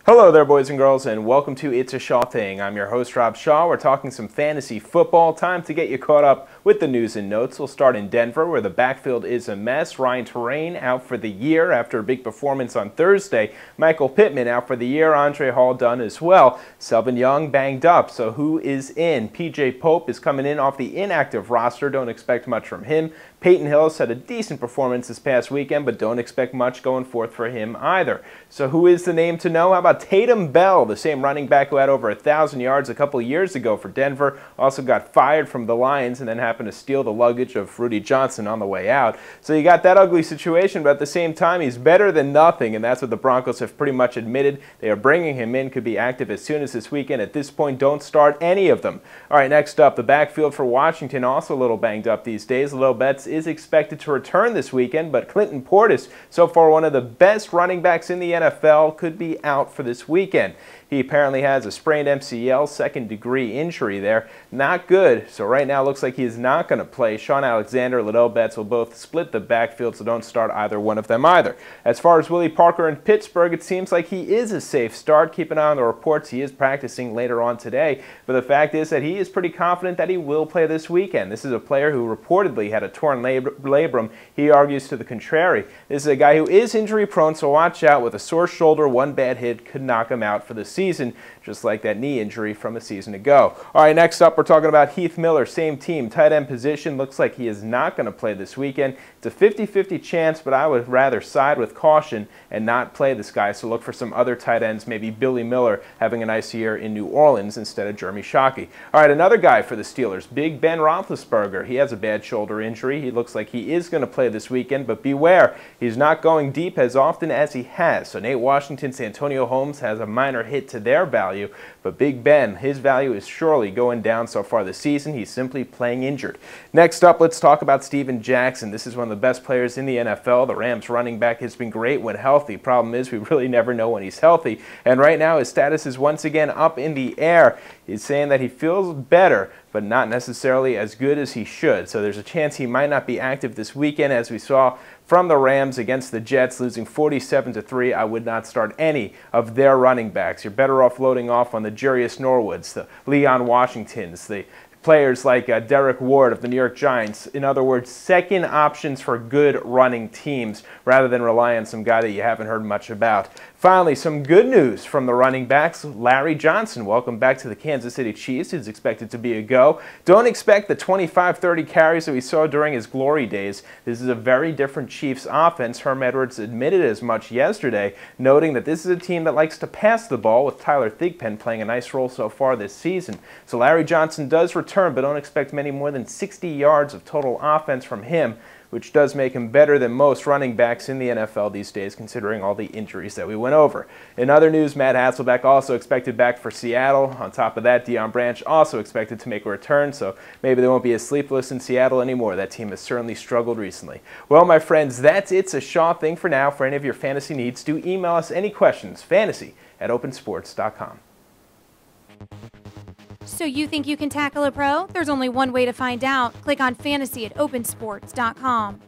Hello there, boys and girls, and welcome to It's a Shaw Thing. I'm your host, Rob Shaw. We're talking some fantasy football. Time to get you caught up with the news and notes. We'll start in Denver, where the backfield is a mess. Ryan Terrain out for the year after a big performance on Thursday. Michael Pittman out for the year. Andre Hall done as well. Selvin Young banged up, so who is in? PJ Pope is coming in off the inactive roster. Don't expect much from him. Peyton Hillis had a decent performance this past weekend, but don't expect much going forth for him either. So who is the name to know? How about Tatum Bell, the same running back who had over 1,000 yards a couple years ago for Denver, also got fired from the Lions and then happened to steal the luggage of Rudy Johnson on the way out. So you got that ugly situation, but at the same time, he's better than nothing, and that's what the Broncos have pretty much admitted. They are bringing him in, could be active as soon as this weekend. At this point, don't start any of them. All right, next up, the backfield for Washington, also a little banged up these days. Lil Betts is expected to return this weekend, but Clinton Portis, so far one of the best running backs in the NFL, could be out for this weekend. He apparently has a sprained MCL, second-degree injury there. Not good, so right now it looks like he is not going to play. Sean Alexander, Liddell Betts will both split the backfield, so don't start either one of them either. As far as Willie Parker in Pittsburgh, it seems like he is a safe start. Keep an eye on the reports. He is practicing later on today, but the fact is that he is pretty confident that he will play this weekend. This is a player who reportedly had a torn labrum. He argues to the contrary. This is a guy who is injury-prone, so watch out. With a sore shoulder, one bad hit could knock him out for the season, just like that knee injury from a season ago. All right, next up, we're talking about Heath Miller, same team, tight end position. Looks like he is not going to play this weekend. It's a 50-50 chance, but I would rather side with caution and not play this guy, so look for some other tight ends, maybe Billy Miller having a nice year in New Orleans instead of Jeremy Shockey. All right, another guy for the Steelers, Big Ben Roethlisberger. He has a bad shoulder injury. He looks like he is going to play this weekend, but beware, he's not going deep as often as he has. So Nate Washington's Antonio Holmes has a minor hit to their value, but Big Ben, his value is surely going down so far this season. He's simply playing injured. Next up, let's talk about Steven Jackson. This is one of the best players in the NFL. The Rams running back has been great when healthy. Problem is, we really never know when he's healthy, and right now his status is once again up in the air. He's saying that he feels better, but not necessarily as good as he should. So there's a chance he might not be active this weekend, as we saw from the Rams against the Jets, losing 47-3. I would not start any of their running backs. You're better off loading off on the Jarius Norwoods, the Leon Washingtons, the players like Derek Ward of the New York Giants. In other words, second options for good running teams rather than rely on some guy that you haven't heard much about. Finally, some good news from the running backs. Larry Johnson, welcome back to the Kansas City Chiefs. He's expected to be a go. Don't expect the 25-30 carries that we saw during his glory days. This is a very different Chiefs offense. Herm Edwards admitted as much yesterday, noting that this is a team that likes to pass the ball, with Tyler Thigpen playing a nice role so far this season. So Larry Johnson does return, but don't expect many more than 60 yards of total offense from him, which does make him better than most running backs in the NFL these days, considering all the injuries that we went over. In other news, Matt Hasselbeck also expected back for Seattle. On top of that, Deion Branch also expected to make a return, so maybe they won't be as sleepless in Seattle anymore. That team has certainly struggled recently. Well, my friends, that's It's a Shaw Thing for now. For any of your fantasy needs, do email us any questions, fantasy@opensports.com. So you think you can tackle a pro? There's only one way to find out. Click on fantasy@opensports.com.